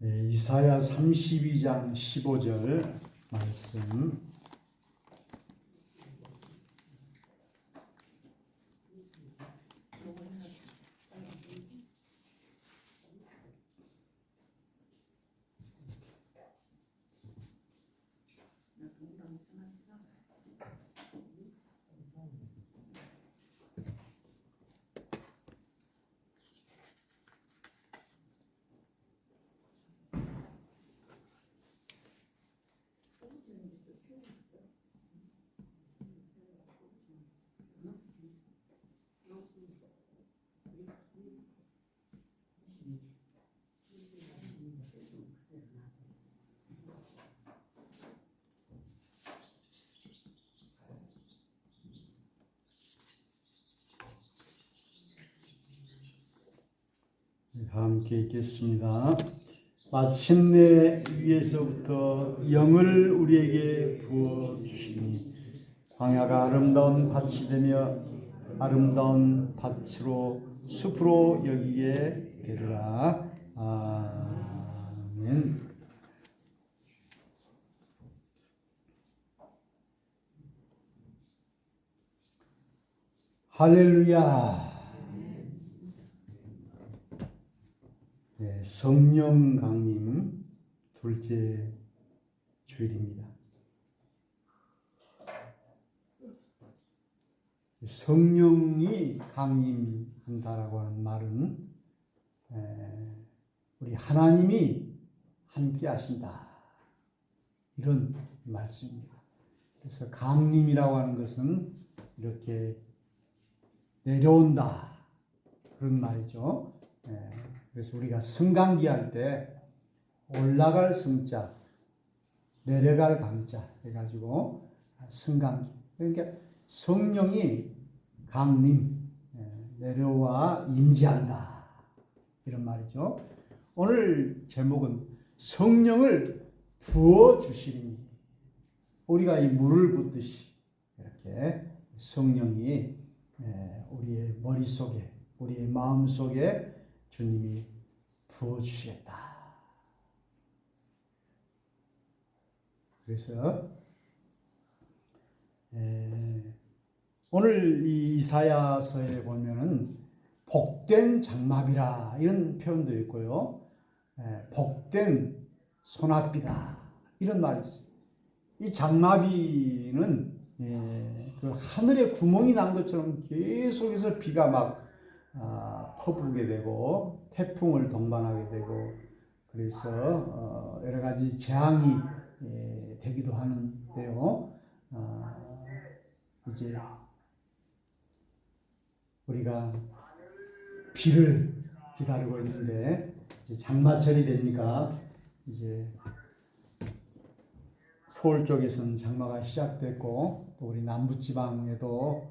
이사야 32장 15절 말씀. 함께 읽겠습니다. 마침내 위에서부터 영을 우리에게 부어 주시니 광야가 아름다운 밭이 되며 아름다운 밭으로 숲으로 여기게 되리라. 아멘. 할렐루야. 성령 강림 둘째 주일입니다. 성령이 강림한다라고 하는 말은 우리 하나님이 함께 하신다 이런 말씀입니다. 그래서 강림이라고 하는 것은 이렇게 내려온다 그런 말이죠. 그래서 우리가 승강기 할 때 올라갈 승자, 내려갈 강자 해가지고 승강기. 그러니까 성령이 강림, 내려와 임재한다 이런 말이죠. 오늘 제목은 성령을 부어 주시리니, 우리가 이 물을 붓듯이 이렇게 성령이 우리의 머릿속에, 우리의 마음속에 주님이 부어주시겠다. 그래서 오늘 이 이사야서에 보면은 복된 장마비라 이런 표현도 있고요. 복된 소낙비다 이런 말이 있어요. 이 장마비는 그 하늘에 구멍이 난 것처럼 계속해서 비가 막 퍼부게 되고 태풍을 동반하게 되고 그래서 여러 가지 재앙이 되기도 하는데요. 이제 우리가 비를 기다리고 있는데 이제 장마철이 되니까 이제 서울 쪽에서는 장마가 시작됐고 또 우리 남부지방에도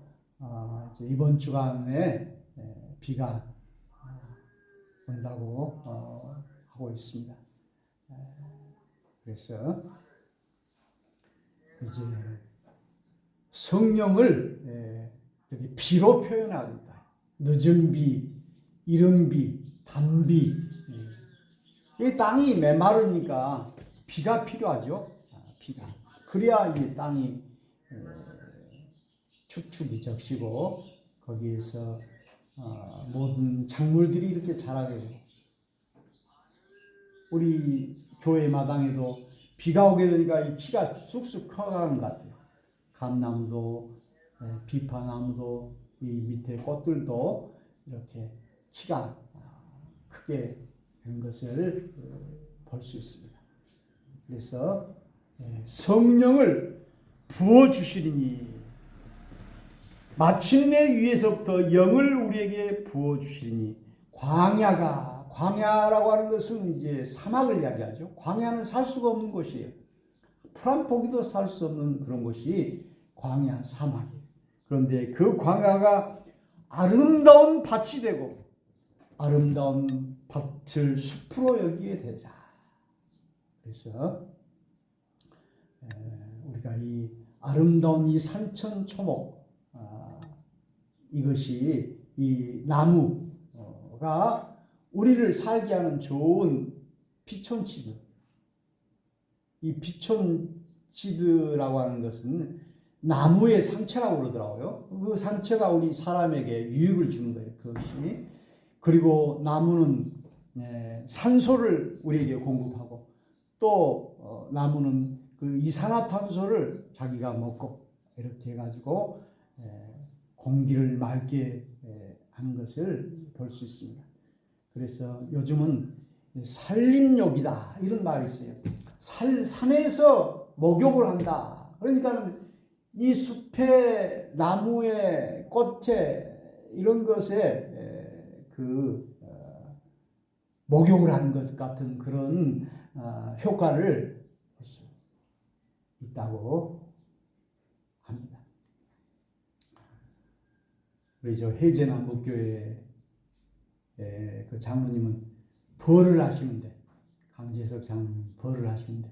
이제 이번 주간에 비가 온다고 하고 있습니다. 그래서 이제 성령을 이렇게 비로 표현합니다. 늦은 비, 이른 비, 단비. 이 땅이 메마르니까 비가 필요하죠. 비가. 그래야 이 땅이 축축이 적시고 거기에서 모든 작물들이 이렇게 자라게 되고 우리 교회 마당에도 비가 오게 되니까 이 키가 쑥쑥 커가는 것 같아요. 감나무도 비파나무도 이 밑에 꽃들도 이렇게 키가 크게 되는 것을 볼 수 있습니다. 그래서 성령을 부어주시리니 마침내 위에서부터 영을 우리에게 부어주시리니 광야라고 하는 것은 이제 사막을 이야기하죠. 광야는 살 수가 없는 곳이에요. 풀 한 포기도 살 수 없는 그런 곳이 광야, 사막이에요. 그런데 그 광야가 아름다운 밭이 되고 아름다운 밭을 숲으로 여기게 되자. 그래서 우리가 이 아름다운 이 산천초목 이것이 이 나무가 우리를 살게 하는 좋은 피촌치드. 이 피촌치드라고 하는 것은 나무의 상처라고 그러더라고요. 그 상처가 우리 사람에게 유익을 주는 거예요. 그것이. 그리고 나무는 산소를 우리에게 공급하고 또 나무는 그 이산화탄소를 자기가 먹고 이렇게 해가지고 공기를 맑게 하는 것을 볼 수 있습니다. 그래서 요즘은 산림욕이다 이런 말이 있어요. 산에서 목욕을 한다. 그러니까 이 숲에 나무에 꽃에 이런 것에 목욕을 하는 것 같은 그런 효과를 볼 수 있다고 합니다. 우리 저 해제남북교회 그 장로님은 벌을 하시는데, 강재석 장로님 벌을 하시는데,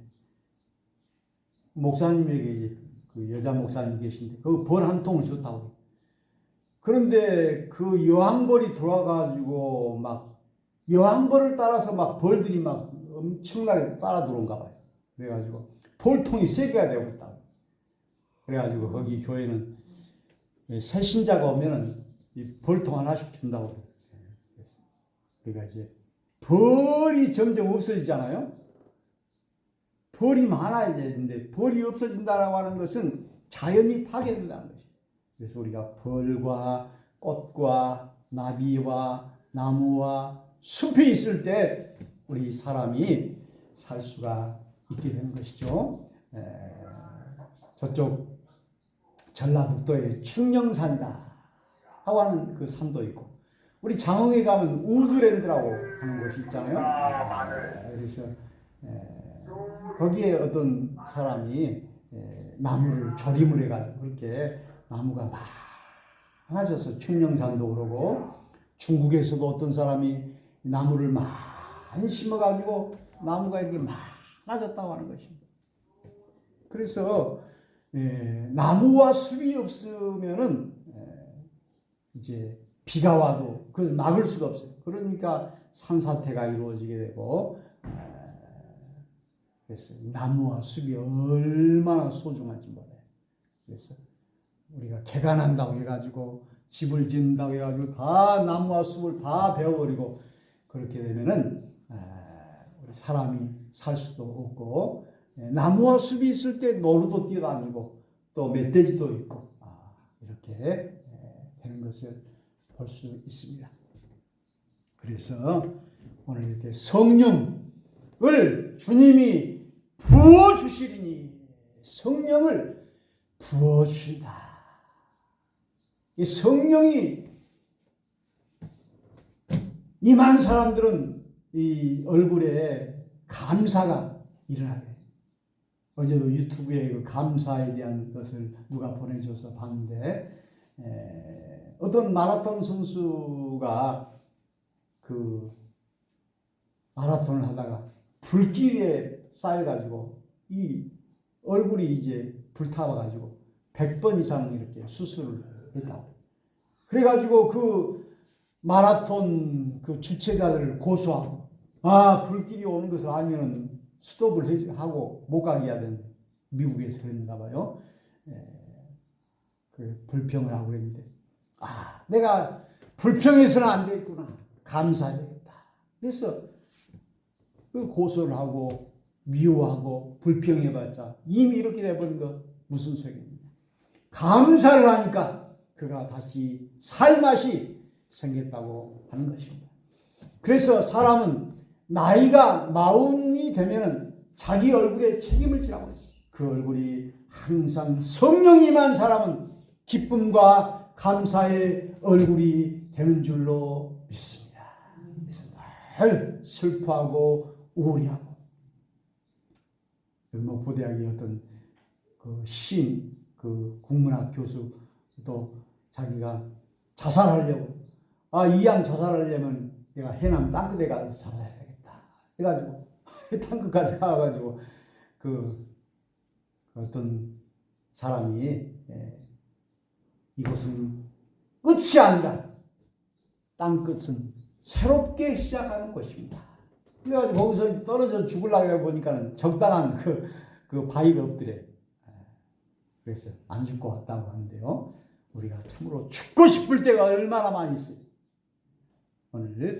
목사님에게 그 여자 목사님 계신데 그 벌 한 통을 줬다고. 그런데 그 여왕벌이 들어와가지고 막 여왕벌을 따라서 막 벌들이 막 엄청나게 따라 들어온가 봐요. 그래가지고 벌통이 3개가 되었다고. 그래가지고 거기 교회는 새 신자가 오면은 이 벌통 하나씩 준다고. 그러니까 이제 벌이 점점 없어지잖아요. 벌이 많아야 되는데 벌이 없어진다라고 하는 것은 자연이 파괴된다는 것이에요. 그래서 우리가 벌과 꽃과 나비와 나무와 숲이 있을 때 우리 사람이 살 수가 있게 되는 것이죠. 저쪽 전라북도의 충령산이다 하고 하는 그 산도 있고, 우리 장흥에 가면 우드랜드라고 하는 곳이 있잖아요. 그래서 거기에 어떤 사람이 나무를 조림을 해가지고 그렇게 나무가 많아져서 충령산도 그러고, 중국에서도 어떤 사람이 나무를 많이 심어가지고 나무가 이렇게 많아졌다고 하는 것입니다. 그래서 나무와 숲이 없으면은 이제 비가 와도 그걸 막을 수가 없어요. 그러니까 산사태가 이루어지게 되고, 그래서 나무와 숲이 얼마나 소중한지 몰라요. 그래서 우리가 개간한다고 해가지고 집을 짓는다고 해가지고 다 나무와 숲을 다 베어버리고 그렇게 되면은 우리 사람이 살 수도 없고, 나무와 숲이 있을 때 노루도 뛰어다니고 또 멧돼지도 있고 이렇게 되는 것을 볼 수 있습니다. 그래서 오늘 이렇게 성령을 주님이 부어주시리니, 성령을 부어주신다. 이 성령이 임한 사람들은 이 얼굴에 감사가 일어나게. 어제도 유튜브에 그 감사에 대한 것을 누가 보내줘서 봤는데, 어떤 마라톤 선수가 그 마라톤을 하다가 불길에 쌓여가지고 이 얼굴이 이제 불타와가지고 100번 이상 이렇게 수술을 했다고. 그래가지고 그 마라톤 그 주최자들을 고소하고, 불길이 오는 것을 알면은 스톱을 하고 못 가게 해야 되는, 미국에서 그랬는가 봐요. 그 불평을 하고 그랬는데, 내가 불평해서는 안 되겠구나, 감사해야 되겠다. 그래서 그 고소를 하고 미워하고 불평해봤자 이미 이렇게 돼버린 거 무슨 소용입니까? 감사를 하니까 그가 다시 살맛이 생겼다고 하는 것입니다. 그래서 사람은 나이가 40이 되면은 자기 얼굴에 책임을 지라고 했어요. 그 얼굴이 항상 성령이 임한 사람은 기쁨과 감사의 얼굴이 되는 줄로 믿습니다. 그래서 늘 슬퍼하고 우울해하고, 목포대학의 어떤 그 시인, 그 국문학 교수도 자기가 자살하려고, 이왕 자살하려면 내가 해남 땅끝에 가서 자살해야 되겠다 해가지고 땅끝까지 가가지고 그 어떤 사람이 이것은 끝이 아니라 땅끝은 새롭게 시작하는 것입니다. 그래가지고 거기서 떨어져 죽으려고 보니까는 적당한 그 바위가 없더래. 그래서 안 죽고 왔다고 하는데요. 우리가 참으로 죽고 싶을 때가 얼마나 많이 있어요. 오늘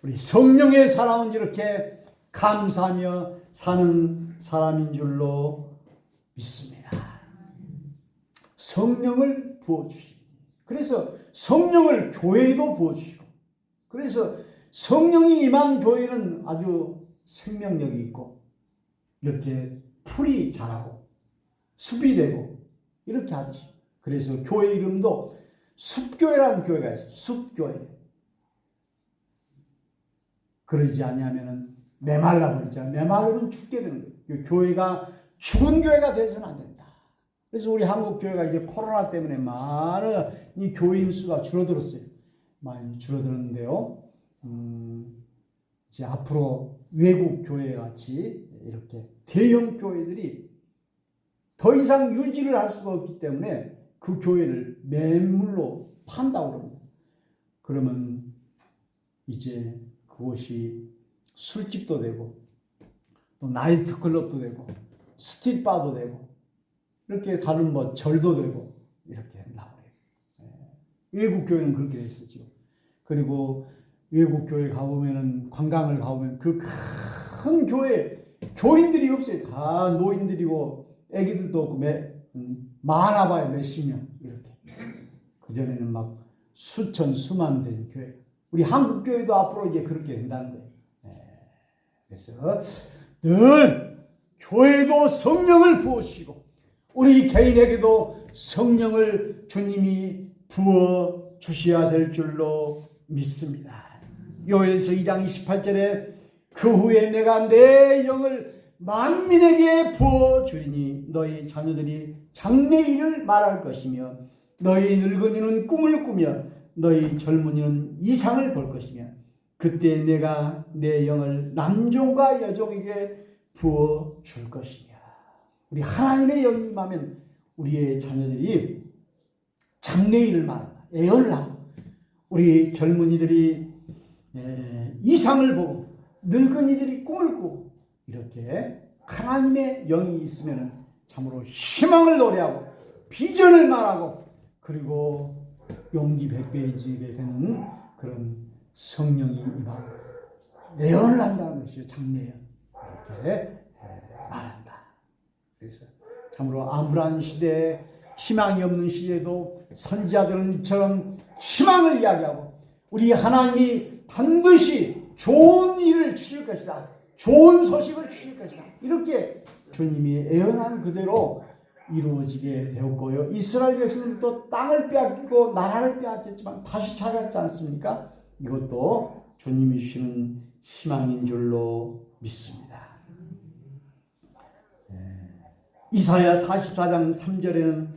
우리 성령의 사람은 이렇게 감사하며 사는 사람인 줄로 믿습니다. 성령을 부어주시고, 그래서 성령을 교회에도 부어주시고, 그래서 성령이 임한 교회는 아주 생명력이 있고 이렇게 풀이 자라고 숲이 되고 이렇게 하듯이, 그래서 교회 이름도 숲교회라는 교회가 있어요. 숲교회. 그러지 아니하면 메말라 버리잖아요. 메말르면 죽게 되는 거예요. 교회가 죽은 교회가 돼서는 안 된다. 그래서 우리 한국 교회가 이제 코로나 때문에 많은 이 교인 수가 줄어들었어요. 많이 줄어들었는데요. 이제 앞으로 외국 교회 같이 이렇게 대형 교회들이 더 이상 유지를 할 수가 없기 때문에 그 교회를 매물로 판다고 그럽니다. 그러면 이제 그것이 술집도 되고 또 나이트클럽도 되고 스트릿바도 되고 이렇게 다른 뭐 절도 되고 이렇게 나오네요. 외국 교회는 그렇게 됐었죠. 그리고 외국 교회 가보면은 관광을 가보면 그 큰 교회 교인들이 없어요. 다 노인들이고 애기들도 없고 많아봐야 몇십 명 이렇게. 그전에는 막 수천 수만 된 교회. 우리 한국 교회도 앞으로 이제 그렇게 된다는 거예요. 그래서 늘 교회도 성령을 부어주시고 우리 개인에게도 성령을 주님이 부어 주셔야 될 줄로 믿습니다. 요엘서 2장 28절에 그 후에 내가 내 영을 만민에게 부어 주리니 너희 자녀들이 장래일을 말할 것이며 너희 늙은이는 꿈을 꾸며 너희 젊은이는 이상을 볼 것이며 그때 내가 내 영을 남종과 여종에게 부어 줄 것이며. 우리 하나님의 영이 임하면 우리의 자녀들이 장래일을 말한다. 예언을 하고 우리 젊은이들이 이상을 보고 늙은이들이 꿈을 꾸고 이렇게 하나님의 영이 있으면 참으로 희망을 노래하고 비전을 말하고 그리고 용기 백배해지게 되는 그런 성령이 임하고 예언을 한다는 것이죠. 장래예언 이렇게 말한다. 그래서 참으로 암울한 시대에 희망이 없는 시대에도 선지자들은 이처럼 희망을 이야기하고 우리 하나님이 반드시 좋은 일을 주실 것이다. 좋은 소식을 주실 것이다. 이렇게 주님이 예언한 그대로 이루어지게 되었고요. 이스라엘 백성들도 땅을 빼앗기고 나라를 빼앗겼지만 다시 찾았지 않습니까? 이것도 주님이 주시는 희망인 줄로 믿습니다. 이사야 44장 3절에는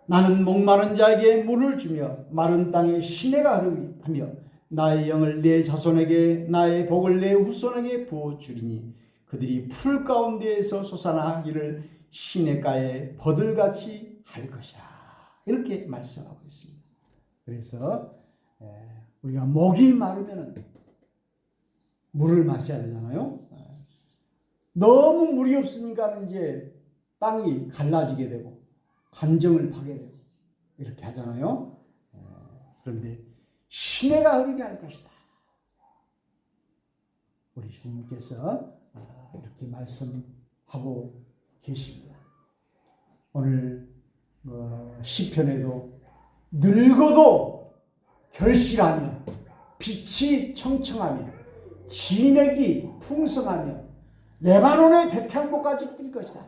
나는 목마른 자에게 물을 주며 마른 땅에 시내가 흐르게 하며 나의 영을 내 자손에게 나의 복을 내 후손에게 부어주리니 그들이 풀 가운데에서 솟아나기를 시냇가에 버들같이 할 것이라. 이렇게 말씀하고 있습니다. 그래서 우리가 목이 마르면 물을 마셔야 되잖아요. 너무 물이 없으니까 이제 땅이 갈라지게 되고 간정을 파게 되고 이렇게 하잖아요. 그런데 시내가 흐르게 할 것이다. 우리 주님께서 이렇게 말씀하고 계십니다. 오늘 시편에도 늙어도 결실하며 빛이 청청하며 진액이 풍성하며 레바논의 백향목까지 뛸 것이다.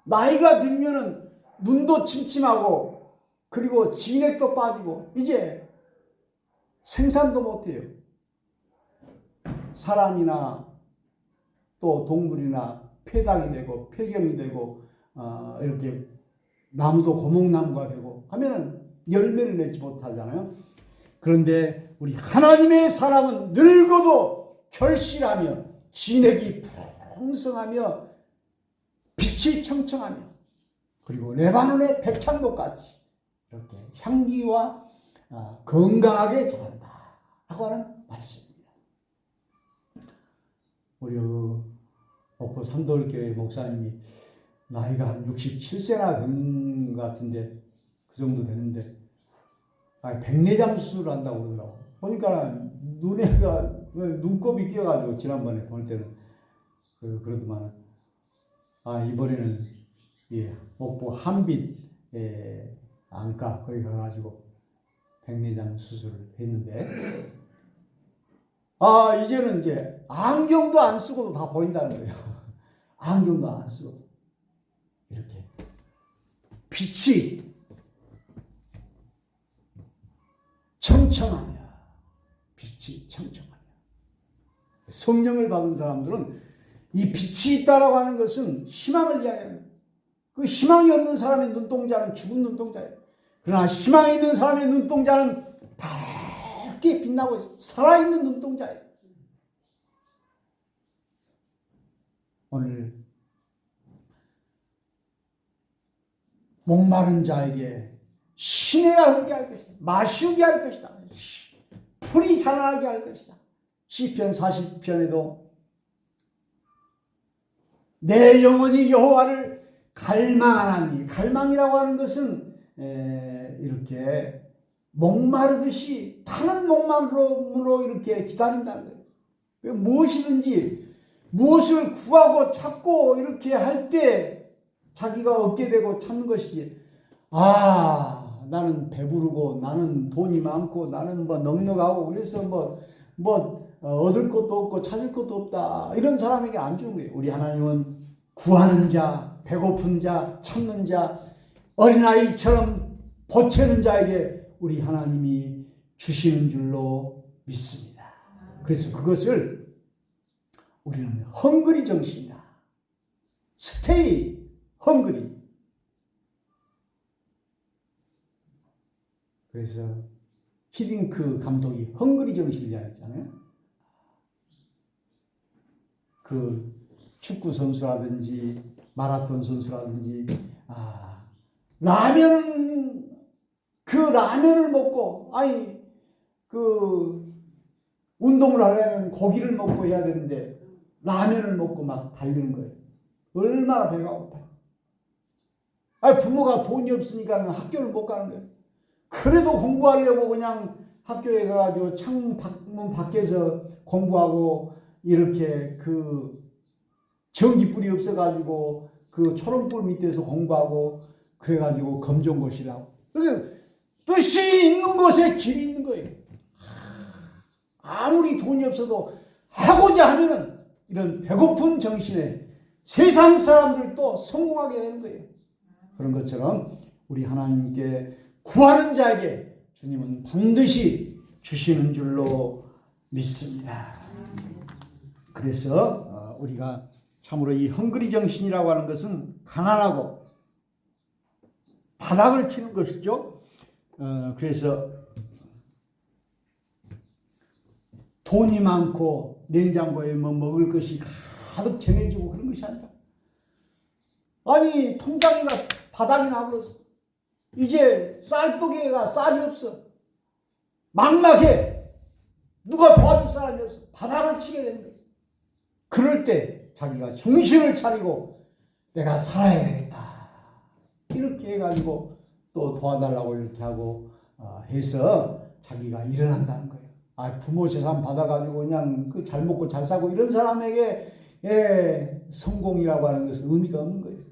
나이가 들면은 눈도 침침하고 그리고 진액도 빠지고 이제 생산도 못해요. 사람이나 또 동물이나 폐당이 되고 폐경이 되고 이렇게 나무도 고목나무가 되고 하면은 열매를 맺지 못하잖아요. 그런데 우리 하나님의 사람은 늙어도 결실하며 진액이 풍성하며 빛이 청청하며 그리고 레바논의 백향목같이 이렇게 향기와 건강하게 자란다 라고 하는 말씀입니다. 우리 목포 삼돌교회 목사님이 나이가 한 67세나 된 것 같은데 그 정도 되는데 백내장 수술을 한다고 그러더라고. 보니까 눈곱이 끼어가지고 지난번에 볼 때는 그러더만 이번에는 목포 한빛 안과 거기 가가지고 백내장 수술을 했는데 이제는 이제 안경도 안 쓰고도 다 보인다는 거예요. 안경도 안 쓰고 이렇게 빛이 청청하며 성령을 받은 사람들은 이 빛이 있다라고 하는 것은 희망을 이야기하는 거예요. 그 희망이 없는 사람의 눈동자는 죽은 눈동자예요. 그러나 희망이 있는 사람의 눈동자는 밝게 빛나고 있어요. 살아있는 눈동자예요. 오늘 목마른 자에게 시내가 흐르게 할 것이다. 마시우게 할 것이다. 풀이 자라나게 할 것이다. 시편 40편에도 내 영혼이 여호와를 갈망하나니, 갈망이라고 하는 것은 이렇게 목마르듯이 타는 목마름으로 이렇게 기다린다는 거예요. 무엇이든지 무엇을 구하고 찾고 이렇게 할 때 자기가 얻게 되고 찾는 것이지. 나는 배부르고 나는 돈이 많고 나는 넉넉하고 그래서 얻을 것도 없고 찾을 것도 없다, 이런 사람에게 안 주는 거예요. 우리 하나님은 구하는 자, 배고픈 자, 찾는 자, 어린아이처럼 보채는 자에게 우리 하나님이 주시는 줄로 믿습니다. 그래서 그것을 우리는 헝그리 정신이다. 스테이 헝그리. 그래서 히딩크 감독이 헝그리 정신이라고 했잖아요. 그 축구 선수라든지 마라톤 선수라든지 라면을 먹고 운동을 하려면 고기를 먹고 해야 되는데 라면을 먹고 막 달리는 거예요. 얼마나 배가 고파요. 부모가 돈이 없으니까 학교를 못 가는 거예요. 그래도 공부하려고 그냥 학교에 가가지고 창문 밖에서 공부하고, 이렇게 전기불이 없어가지고 초롱불 밑에서 공부하고, 그래가지고 검정고시라고. 뜻이 있는 곳에 길이 있는 거예요. 아무리 돈이 없어도 하고자 하면은 이런 배고픈 정신에 세상 사람들도 성공하게 되는 거예요. 그런 것처럼 우리 하나님께 구하는 자에게 주님은 반드시 주시는 줄로 믿습니다. 그래서 우리가 참으로 이 헝그리 정신이라고 하는 것은 가난하고 바닥을 치는 것이죠. 그래서 돈이 많고 냉장고에 먹을 것이 가득 정해지고 그런 것이 아니라, 통장이가 바닥이 나버렸어. 이제 쌀도개가 쌀이 없어. 막막해. 누가 도와줄 사람이 없어. 바닥을 치게 되는 거예요. 그럴 때 자기가 정신을 차리고 내가 살아야 되겠다, 이렇게 해가지고 또 도와달라고 이렇게 하고 해서 자기가 일어난다는 거예요. 부모 재산 받아가지고 그냥 잘 먹고 잘 사고 이런 사람에게 성공이라고 하는 것은 의미가 없는 거예요.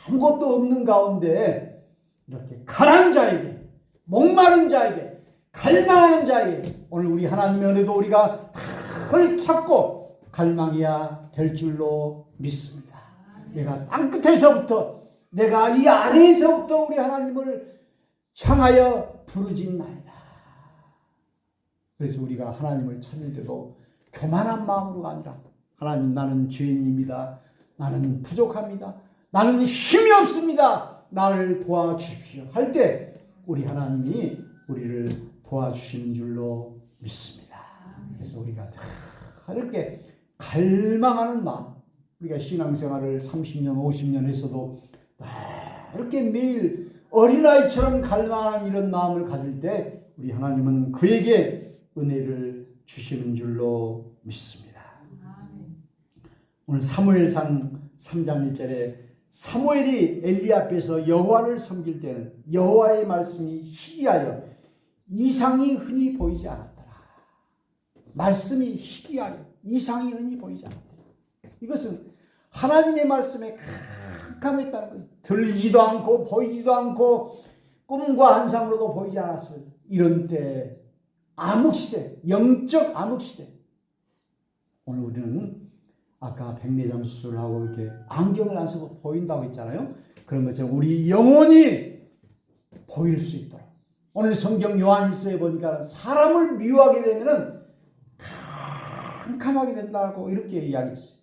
아무것도 없는 가운데 이렇게 가난한 자에게, 목마른 자에게, 갈망하는 자에게 오늘 우리 하나님의 은혜도 우리가 탁을 찾고 갈망해야 될 줄로 믿습니다. 내가 땅끝에서부터, 내가 이 안에서부터 우리 하나님을 향하여 부르짖나이다. 그래서 우리가 하나님을 찾을 때도 교만한 마음으로가 아니라, 하나님, 나는 죄인입니다. 나는 부족합니다. 나는 힘이 없습니다. 나를 도와주십시오 할 때 우리 하나님이 우리를 도와주시는 줄로 믿습니다. 그래서 우리가 이렇게 갈망하는 마음, 우리가 신앙생활을 30년 50년 했어도 이렇게 매일 어린아이처럼 갈망하는 이런 마음을 가질 때 우리 하나님은 그에게 은혜를 주시는 줄로 믿습니다. 오늘 사무엘상 3장 1절에 사무엘이 엘리 앞에서 여호와를 섬길 때는 여호와의 말씀이 희귀하여 이상이 흔히 보이지 않았더라. 말씀이 희귀하여 이상이 흔히 보이지 않았더라. 이것은 하나님의 말씀에 캄캄했다는 거예요. 들리지도 않고 보이지도 않고 꿈과 환상으로도 보이지 않았어요. 이런 때 암흑시대, 영적 암흑시대. 오늘 우리는 아까 백내장 수술을 하고 이렇게 안경을 안 쓰고 보인다고 했잖아요. 그런 것처럼 우리 영혼이 보일 수 있도록. 오늘 성경 요한일서에 보니까 사람을 미워하게 되면은 캄캄하게 된다고 이렇게 이야기했어요.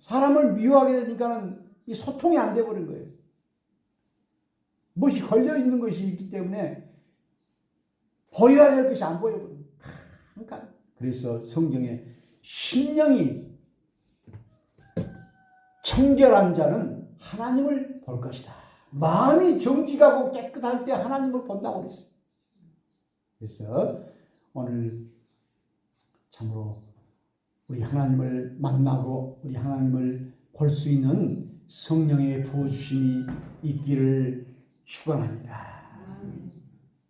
사람을 미워하게 되니까는 이 소통이 안 돼 버린 거예요. 무엇이 걸려 있는 것이 있기 때문에 보여야 될 것이 안 보여버려요. 그래서 성경에 심령이 청결한 자는 하나님을 볼 것이다. 마음이 정직하고 깨끗할 때 하나님을 본다고 그랬어요. 그래서 오늘 참으로 우리 하나님을 만나고 우리 하나님을 볼 수 있는 성령의 부어주심이 있기를 축원합니다.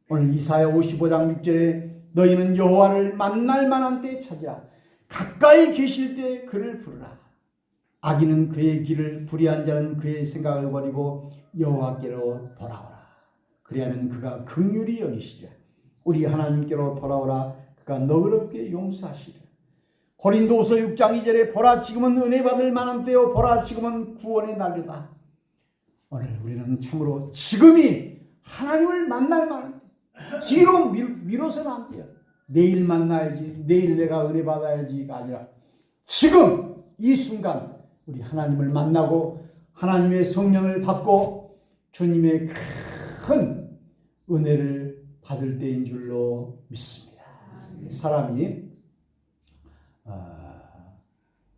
오늘 이사야 55장 6절에 너희는 여호와를 만날 만한 때에 찾으라. 가까이 계실 때 그를 부르라. 악인은 그의 길을 불의한 자는 그의 생각을 버리고 여호와께로 돌아오라. 그리하면 그가 긍휼히 여기시리라. 우리 하나님께로 돌아오라. 그가 너그럽게 용서하시리라. 고린도후서 6장 2절에 보라 지금은 은혜 받을 만한 때요 보라 지금은 구원의 날이다. 오늘 우리는 참으로 지금이 하나님을 만날 만한 때. 뒤로 미뤄서는 안 돼요. 내일 만나야지, 내일 내가 은혜 받아야지가 아니라 지금 이 순간 우리 하나님을 만나고 하나님의 성령을 받고 주님의 큰 은혜를 받을 때인 줄로 믿습니다. 사람이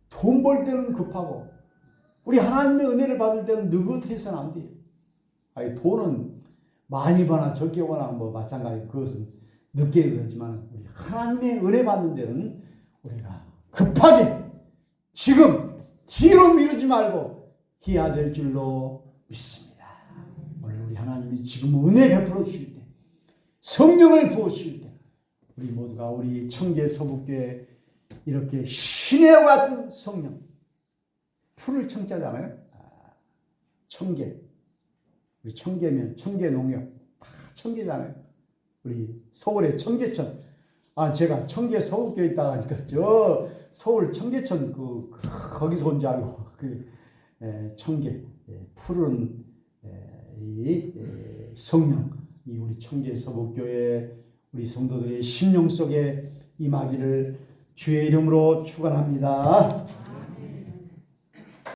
돈 벌 때는 급하고 우리 하나님의 은혜를 받을 때는 느긋해서는 안 돼요. 아니, 돈은 많이 버나 적게 버나 뭐 마찬가지. 그것은 늦게 되지만 우리 하나님의 은혜 받는 데는 우리가 급하게 지금 뒤로 미루지 말고 해야 될 줄로 믿습니다. 오늘 우리 하나님이 지금 은혜 베풀어 주실 때, 성령을 부어 주실 때 우리 모두가 우리 청계 서북교회 이렇게 신의 같은 성령, 풀을 청자잖아요. 청계, 우리 청계면 청계 농협 다 청계잖아요. 우리 서울의 청계천. 제가 청계 서울교에 있다가 하니까 저 서울 청계천 거기서 온 줄 알고 청계 푸른 이 성령, 이 우리 청계 서북교회 우리 성도들의 심령 속에 임하기를 주의 이름으로 축원합니다.